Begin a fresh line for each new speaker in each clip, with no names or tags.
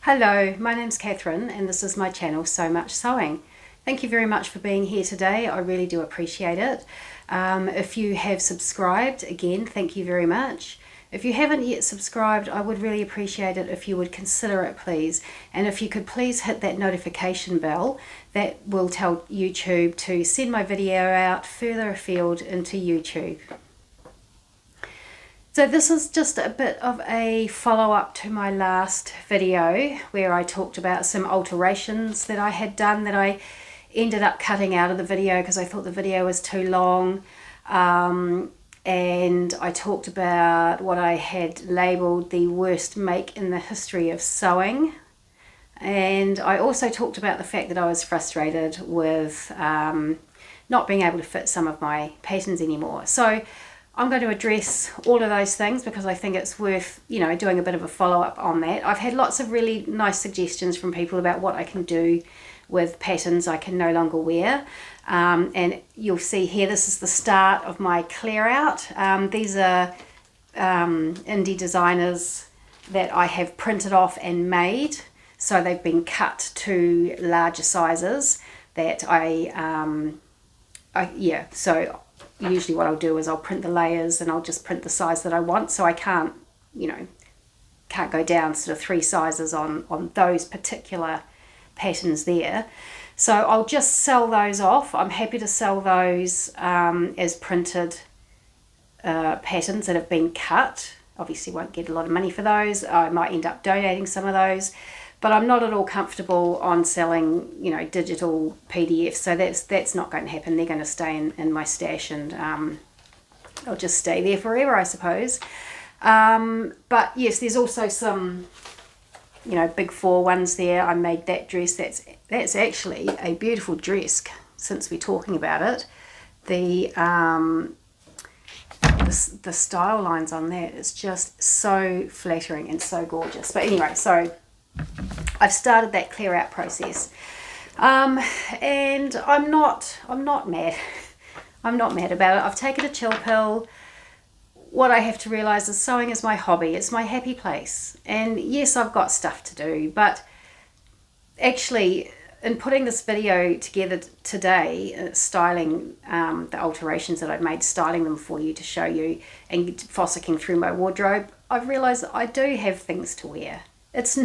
Hello, my name's Catherine and this is my channel So Much Sewing. Thank you very much for being here today. I really do appreciate it. If you have subscribed, again, thank you very much. If you haven't yet subscribed, I would really appreciate it if you would consider it, please. And if you could please hit that notification bell, that will tell YouTube to send my video out further afield into YouTube. So this is just a bit of a follow-up to my last video where I talked about some alterations that I had done that I ended up cutting out of the video because I thought the video was too long. And I talked about what I had labelled the worst make in the history of sewing. And I also talked about the fact that I was frustrated with not being able to fit some of my patterns anymore. So I'm going to address all of those things because I think it's worth, doing a bit of a follow-up on that. I've had lots of really nice suggestions from people about what I can do with patterns I can no longer wear. And you'll see here, this is the start of my clear out. These are indie designers that I have printed off and made. So they've been cut to larger sizes that so usually what I'll do is I'll print the layers and I'll just print the size that I want, so I can't go down sort of 3 sizes on those particular patterns there. So I'll just sell those off. I'm happy to sell those as printed patterns that have been cut. Obviously won't get a lot of money for those. I might end up donating some of those, but I'm not at all comfortable on selling, digital PDFs. So that's not going to happen. They're going to stay in my stash, and I'll just stay there forever, I suppose. But yes, there's also some, big 4 ones there. I made that dress. That's actually a beautiful dress. Since we're talking about it, the style lines on that is just so flattering and so gorgeous. But anyway, so I've started that clear out process, and I'm not mad. I'm not mad about it. I've taken a chill pill. What I have to realize is sewing is my hobby. It's my happy place. And yes, I've got stuff to do, but actually in putting this video together today, styling the alterations that I've made, styling them for you to show you and fossicking through my wardrobe, I've realized that I do have things to wear. It's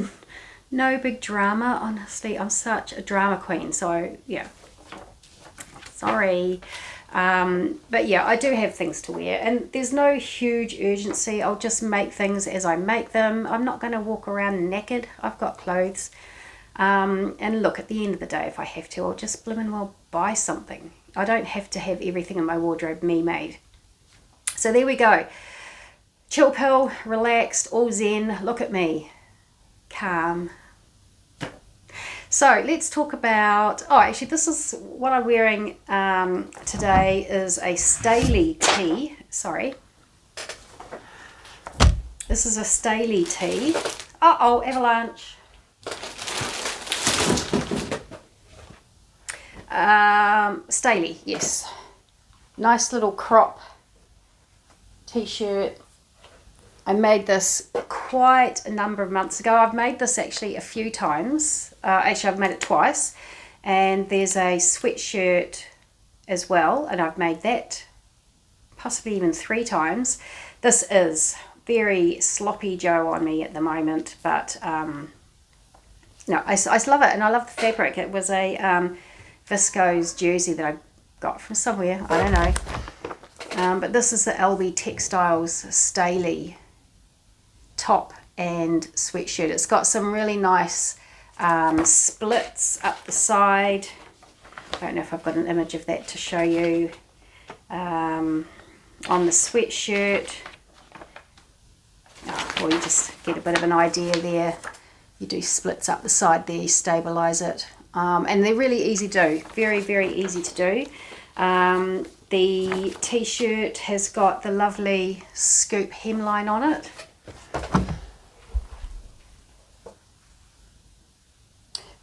no big drama, honestly. I'm such a drama queen, so yeah, sorry. But yeah, I do have things to wear, and there's no huge urgency. I'll just make things as I make them. I'm not going to walk around naked. I've got clothes. And look, at the end of the day, if I have to, I'll just blimmin' well buy something. I don't have to have everything in my wardrobe me-made. So there we go. Chill pill, relaxed, all zen. Look at me. Calm. So let's talk about, actually this is what I'm wearing today is a Staley tee. Sorry. This is a Staley tee. Uh-oh, avalanche. Staley, yes. Nice little crop t-shirt. I made this quite a number of months ago. I've made this actually a few times. Actually, I've made it twice. And there's a sweatshirt as well, and I've made that possibly even 3 times. This is very sloppy Joe on me at the moment, but no, I love it, and I love the fabric. It was a viscose jersey that I got from somewhere, I don't know. But this is the LB Textiles Staley top and sweatshirt. It's got some really nice splits up the side. I don't know if I've got an image of that to show you. On the sweatshirt, or you just get a bit of an idea there. You do splits up the side there, you stabilize it. And they're really easy to do, very, very easy to do. The t-shirt has got the lovely scoop hemline on it.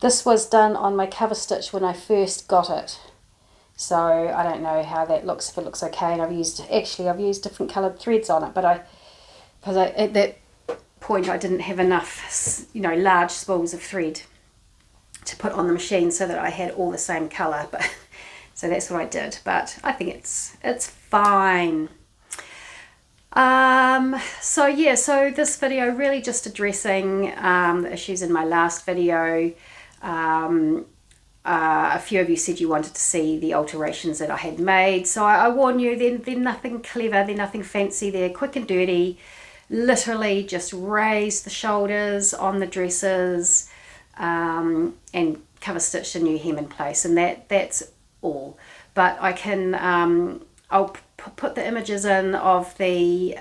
This was done on my cover stitch when I first got it. So I don't know how that looks, if it looks okay. And I've used different coloured threads on it, but that point I didn't have enough, you know, large spools of thread to put on the machine so that I had all the same colour, but so that's what I did. But I think it's fine. So yeah, so this video really just addressing the issues in my last video. A few of you said you wanted to see the alterations that I had made, so I warn you, they're nothing clever, they're nothing fancy, they're quick and dirty. Literally just raise the shoulders on the dresses and cover stitch the new hem in place, and that's all. But I can I'll put the images in of the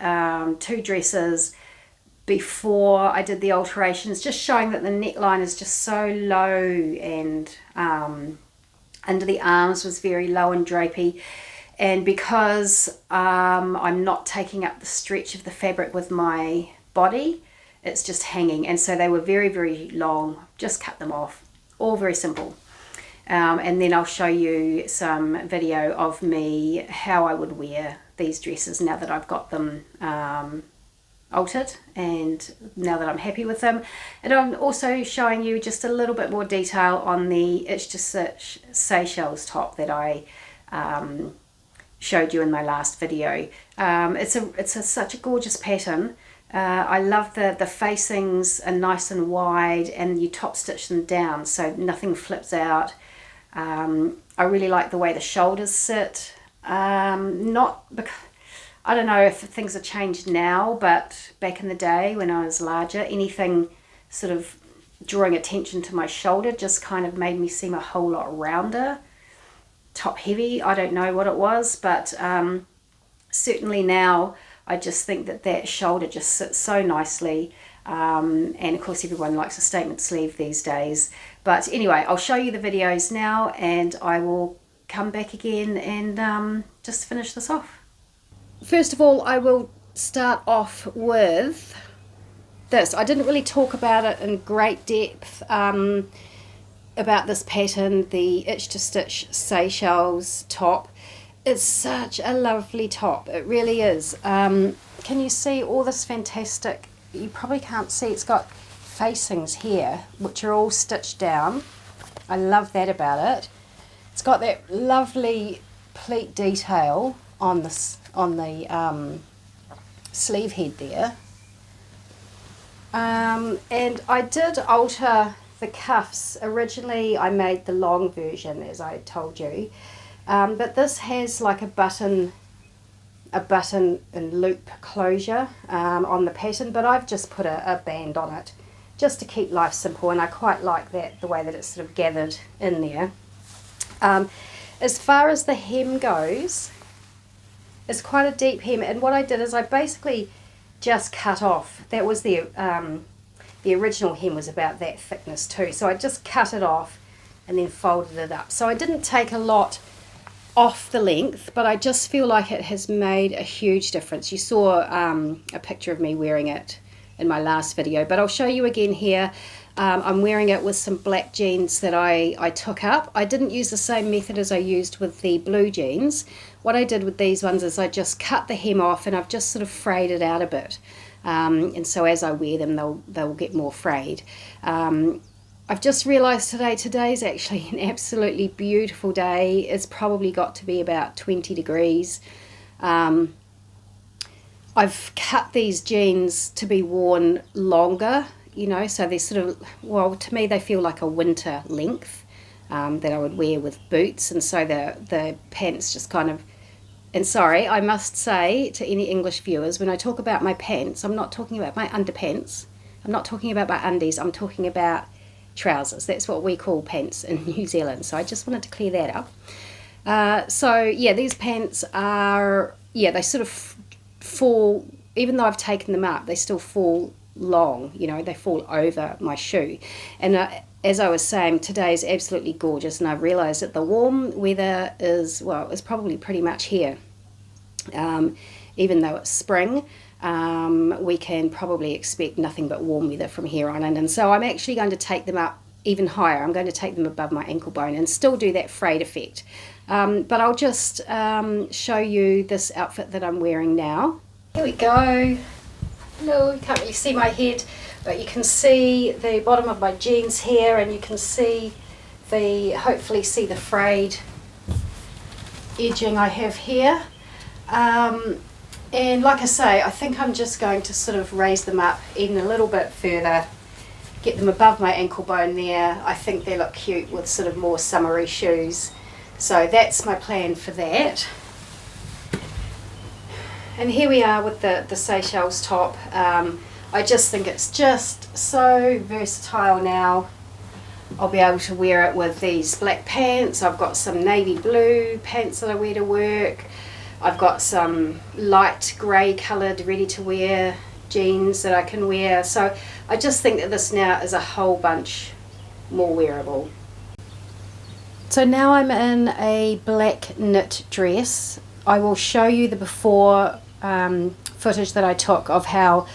2 dresses before I did the alterations, just showing that the neckline is just so low, and under the arms was very low and drapey, and because I'm not taking up the stretch of the fabric with my body, it's just hanging, and so they were very, very long. Just cut them off, all very simple. And then I'll show you some video of me how I would wear these dresses now that I've got them altered and now that I'm happy with them. And I'm also showing you just a little bit more detail on the Itch to Stitch Seychelles top that I showed you in my last video. It's such a gorgeous pattern. I love the facings are nice and wide, and you top stitch them down so nothing flips out. I really like the way the shoulders sit. Not because, I don't know if things have changed now, but back in the day when I was larger, anything sort of drawing attention to my shoulder just kind of made me seem a whole lot rounder, top heavy. I don't know what it was, but certainly now I just think that shoulder just sits so nicely. And of course everyone likes a statement sleeve these days. But anyway, I'll show you the videos now, and I will come back again and just finish this off. First of all, I will start off with this. I didn't really talk about it in great depth, about this pattern, the Itch to Stitch Seychelles top. It's such a lovely top, it really is. Can you see all this fantastic, you probably can't see, it's got facings here which are all stitched down. I love that about it. It's got that lovely pleat detail on the sleeve head there, and I did alter the cuffs. Originally I made the long version, as I told you, but this has like a button and loop closure on the pattern, but I've just put a band on it just to keep life simple, and I quite like that, the way that it's sort of gathered in there. As far as the hem goes, it's quite a deep hem, and what I did is I basically just cut off. That was the original hem was about that thickness too, so I just cut it off and then folded it up. So I didn't take a lot off the length, but I just feel like it has made a huge difference. You saw a picture of me wearing it in my last video, but I'll show you again here. I'm wearing it with some black jeans that I took up. I didn't use the same method as I used with the blue jeans. What I did with these ones is I just cut the hem off, and I've just sort of frayed it out a bit, and so as I wear them they'll get more frayed. I've just realised today's actually an absolutely beautiful day. It's probably got to be about 20 degrees. I've cut these jeans to be worn longer, you know, so they're sort of, well, to me they feel like a winter length that I would wear with boots, and so the pants just kind of, and sorry, I must say to any English viewers, when I talk about my pants, I'm not talking about my underpants, I'm not talking about my undies, I'm talking about trousers. That's what we call pants in New Zealand, so I just wanted to clear that up. So yeah, these pants are, yeah, they sort of fall, even though I've taken them up, they still fall long, you know, they fall over my shoe. And as I was saying, today is absolutely gorgeous, and I've realised that the warm weather is, well, it's probably pretty much here. Even though it's spring, we can probably expect nothing but warm weather from here on in, and so I'm actually going to take them up even higher. I'm going to take them above my ankle bone and still do that frayed effect. But I'll just show you this outfit that I'm wearing now. Here we go. Hello, you can't really see my head, but you can see the bottom of my jeans here, and you can see hopefully see the frayed edging I have here. And like I say, I think I'm just going to sort of raise them up even a little bit further, get them above my ankle bone there. I think they look cute with sort of more summery shoes. So that's my plan for that. And here we are with the Seychelles top. I just think it's just so versatile now. I'll be able to wear it with these black pants. I've got some navy blue pants that I wear to work. I've got some light grey coloured ready to wear jeans that I can wear. So I just think that this now is a whole bunch more wearable. So now I'm in a black knit dress. I will show you the before footage that I took of how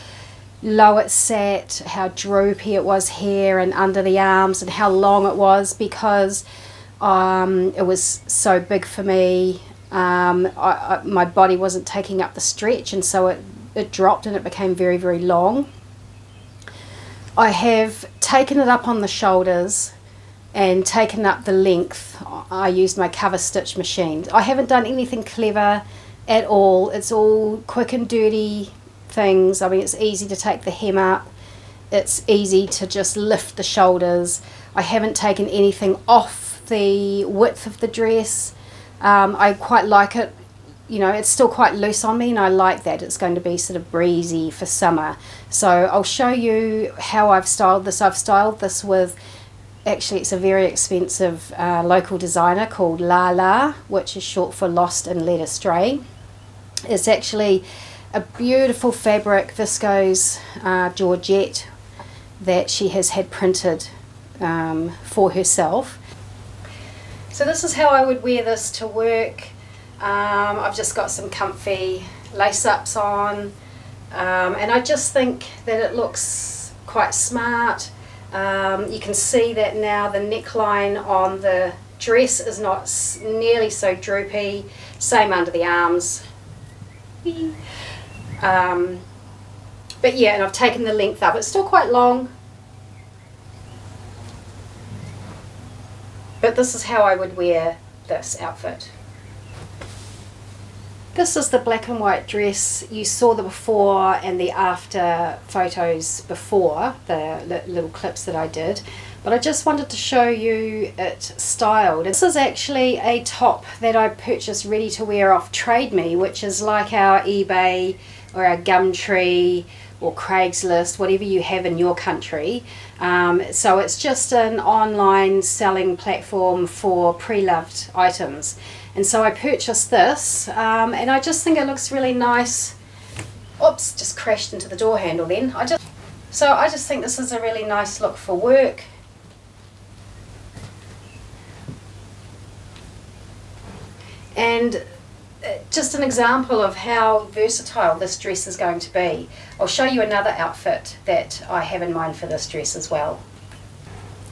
low it sat, how droopy it was here and under the arms, and how long it was, because it was so big for me. My body wasn't taking up the stretch, and so it dropped and it became very, very long. I have taken it up on the shoulders and taken up the length. I used my cover stitch machine. I haven't done anything clever at all. It's all quick and dirty things. I mean, it's easy to take the hem up. It's easy to just lift the shoulders. I haven't taken anything off the width of the dress. I quite like it, you know, it's still quite loose on me, and I like that. It's going to be sort of breezy for summer. So I'll show you how I've styled this. I've styled this with, actually it's a very expensive local designer called LaLa, which is short for Lost and Lead Astray. It's actually a beautiful fabric, viscose georgette, that she has had printed for herself. So this is how I would wear this to work. I've just got some comfy lace-ups on, and I just think that it looks quite smart. You can see that now the neckline on the dress is not nearly so droopy, same under the arms. But yeah, and I've taken the length up. It's still quite long, but this is how I would wear this outfit. This is the black and white dress. You saw the before and the after photos before, the little clips that I did, but I just wanted to show you it styled. This is actually a top that I purchased ready to wear off Trade Me, which is like our eBay or our Gumtree or Craigslist, whatever you have in your country. So it's just an online selling platform for pre-loved items. And so I purchased this, and I just think it looks really nice. Oops, just crashed into the door handle then. I just think this is a really nice look for work. And just an example of how versatile this dress is going to be. I'll show you another outfit that I have in mind for this dress as well.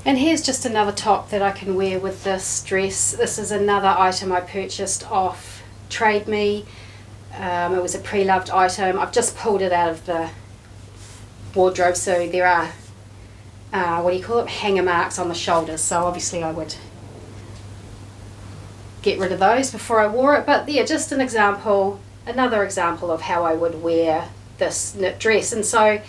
And here's just another top that I can wear with this dress. This is another item I purchased off Trade Me. It was a pre-loved item. I've just pulled it out of the wardrobe, so there are, what do you call it, hanger marks on the shoulders. So obviously I would get rid of those before I wore it. But yeah, just an example, another example of how I would wear this knit dress. And so,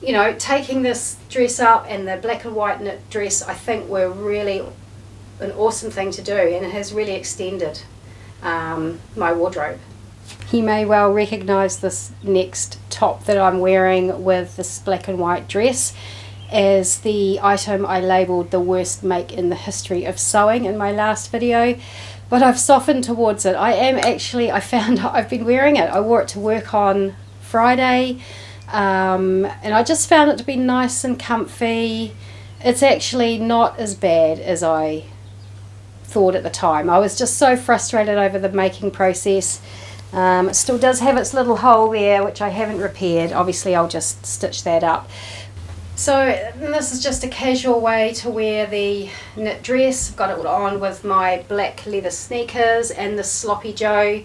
you know, taking this dress up and the black and white knit dress, I think were really an awesome thing to do, and it has really extended my wardrobe. You may well recognise this next top that I'm wearing with this black and white dress as the item I labelled the worst make in the history of sewing in my last video, but I've softened towards it. I found I've been wearing it. I wore it to work on Friday. And I just found it to be nice and comfy. It's actually not as bad as I thought at the time. I was just so frustrated over the making process. It still does have its little hole there, which I haven't repaired. Obviously I'll just stitch that up. So this is just a casual way to wear the knit dress. I've got it on with my black leather sneakers and the sloppy Joe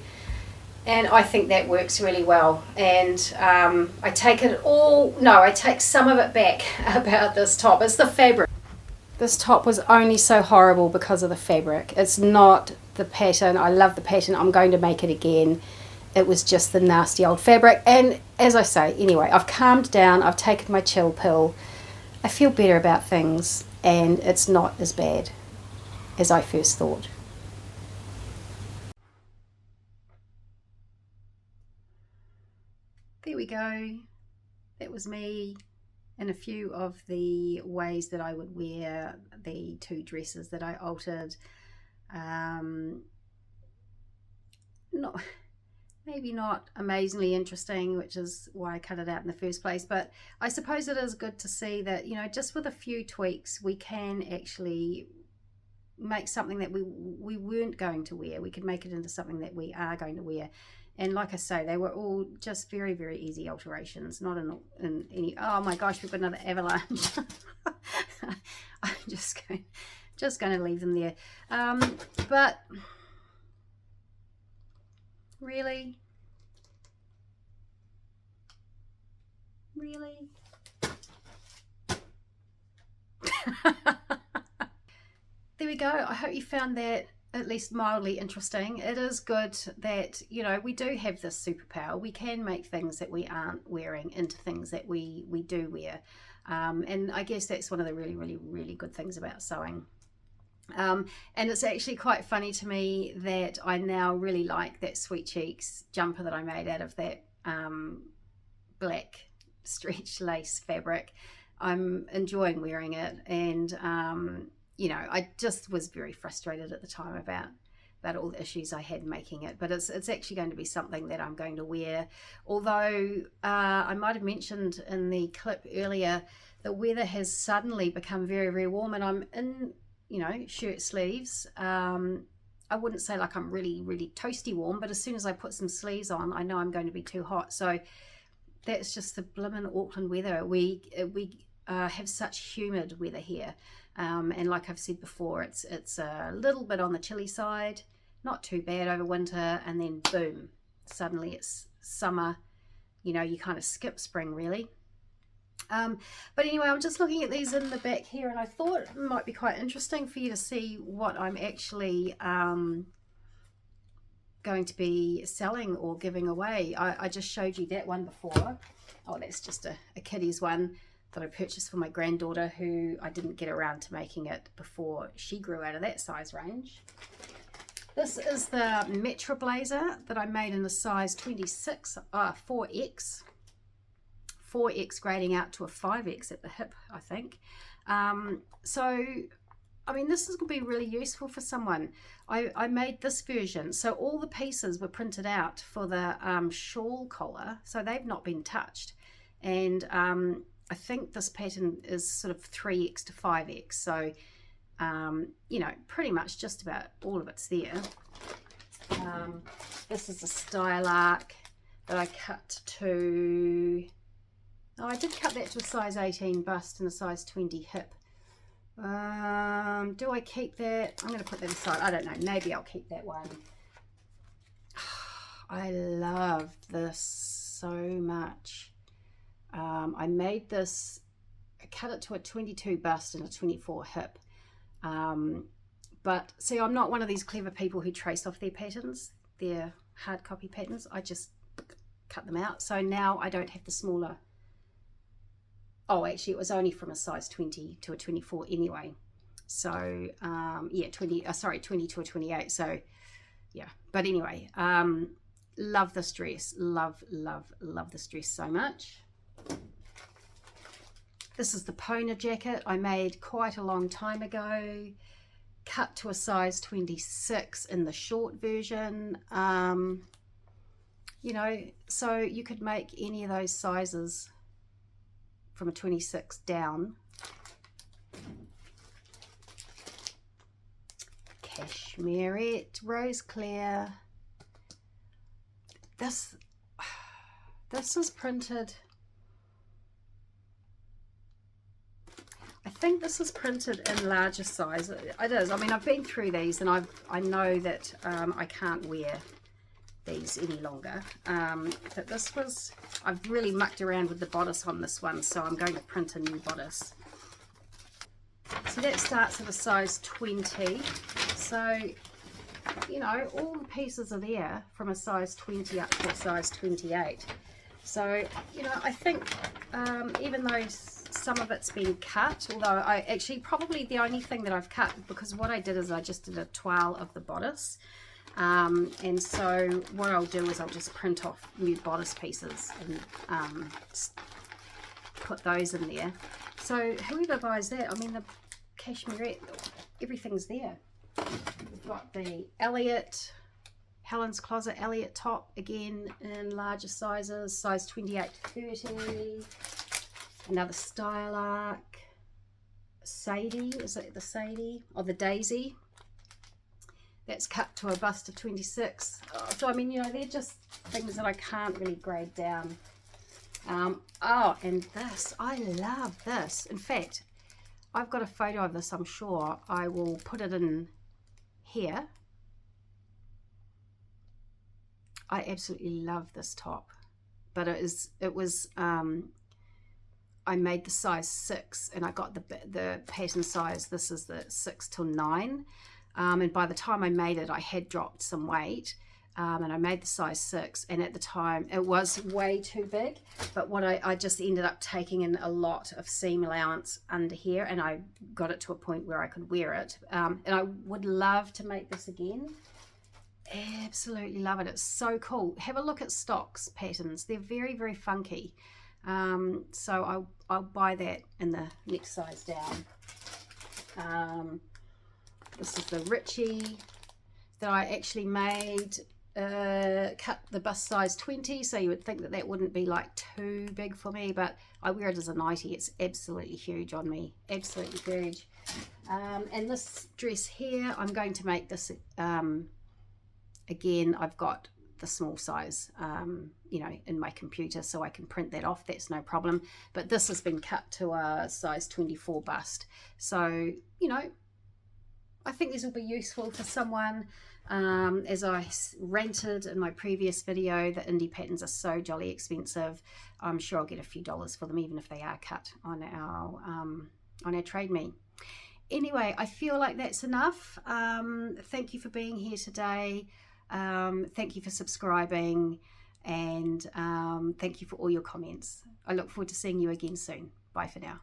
And I think that works really well. And I take it all, no, I take some of it back about this top. It's the fabric. This top was only so horrible because of the fabric. It's not the pattern. I love the pattern. I'm going to make it again. It was just the nasty old fabric. And as I say, anyway, I've calmed down. I've taken my chill pill. I feel better about things, and it's not as bad as I first thought. There we go. That was me in a few of the ways that I would wear the two dresses that I altered. Not maybe not amazingly interesting, which is why I cut it out in the first place, but I suppose it is good to see that, you know, just with a few tweaks we can actually make something that we weren't going to wear. We could make it into something that we are going to wear. And like I say, they were all just very, very easy alterations, not in any... Oh my gosh, we've got another avalanche. I'm just going to leave them there. But really? Really? There we go. I hope you found that at least mildly interesting. It is good that, you know, we do have this superpower. We can make things that we aren't wearing into things that we do wear. And I guess that's one of the really, really, really good things about sewing. And it's actually quite funny to me that I now really like that Sweet Cheeks jumper that I made out of that black stretch lace fabric. I'm enjoying wearing it, and you know, I just was very frustrated at the time about all the issues I had making it, but it's actually going to be something that I'm going to wear. Although I might have mentioned in the clip earlier, the weather has suddenly become very, very warm, and I'm in, you know, shirt sleeves. I wouldn't say like I'm really, really toasty warm, but as soon as I put some sleeves on, I know I'm going to be too hot. So that's just the blimmin' Auckland weather. We have such humid weather here. And like I've said before, it's a little bit on the chilly side, not too bad over winter, and then boom, suddenly it's summer. You know, you kind of skip spring really. But anyway, I'm just looking at these in the back here, and I thought it might be quite interesting for you to see what I'm actually going to be selling or giving away. I just showed you that one before. Oh, that's just a kiddie's one that I purchased for my granddaughter, who I didn't get around to making it before she grew out of that size range. This is the Metro Blazer that I made in a size 26, 4X. 4X grading out to a 5X at the hip, I think. So, I mean, this is going to be really useful for someone. I made this version, so all the pieces were printed out for the shawl collar, so they've not been touched. And I think this pattern is sort of 3X to 5X, so you know, pretty much just about all of it's there. This is a style arc that I cut to... Oh, I did cut that to a size 18 bust and a size 20 hip. Do I keep that? I'm going to put that aside. I don't know. Maybe I'll keep that one. I love this so much. I made this, I cut it to a 22 bust and a 24 hip. But see, I'm not one of these clever people who trace off their patterns, their hard copy patterns. I just cut them out. So now I don't have the smaller. Oh, actually, it was only from a size 20 to a 24 anyway. So, yeah, 20 to a 28. So, yeah. But anyway, love this dress. Love, love, love this dress so much. This is the Pona jacket I made quite a long time ago. Cut to a size 26 in the short version. You know, so you could make any of those sizes from a 26 down. Cashmerette, Rose Claire. This is printed. I think this is printed in larger size. It is. I mean, I've been through these, and I know that I can't wear these any longer. But this was, I've really mucked around with the bodice on this one, so I'm going to print a new bodice. So that starts at a size 20. So, you know, all the pieces are there from a size 20 up to a size 28. So, you know, I think even though some of it's been cut, although I actually probably the only thing that I've cut, because what I did is I just did a toile of the bodice. And so what I'll do is I'll just print off new bodice pieces and put those in there. So whoever buys that, I mean, the cashmere, everything's there. We've got the Elliot, Helen's Closet Elliot top, again in larger sizes, size 28 to 30. Another Style Arc, Sadie, is it the Sadie? Or the Daisy. That's cut to a bust of 26. So, I mean, you know, they're just things that I can't really grade down. Oh, and this, I love this. In fact, I've got a photo of this, I'm sure. I will put it in here. I absolutely love this top. But it was I made the size 6 and I got the pattern size. This is the 6 till 9. And by the time I made it, I had dropped some weight, and I made the size 6, and at the time it was way too big, but what I just ended up taking in a lot of seam allowance under here, and I got it to a point where I could wear it. And I would love to make this again. Absolutely love it. It's so cool. Have a look at Stock's patterns. They're very, very funky. So I'll buy that in the next size down. This is the Richie that I actually made, cut the bust size 20, so you would think that that wouldn't be like too big for me, but I wear it as a nightie. It's absolutely huge on me, absolutely huge. And this dress here, I'm going to make this, again, I've got the small size, you know, in my computer, so I can print that off, that's no problem. But this has been cut to a size 24 bust, so, you know, I think this will be useful for someone. As I ranted in my previous video, the indie patterns are so jolly expensive. I'm sure I'll get a few dollars for them, even if they are cut on our Trade Me. Anyway, I feel like that's enough. Thank you for being here today. Thank you for subscribing, and thank you for all your comments. I look forward to seeing you again soon. Bye for now.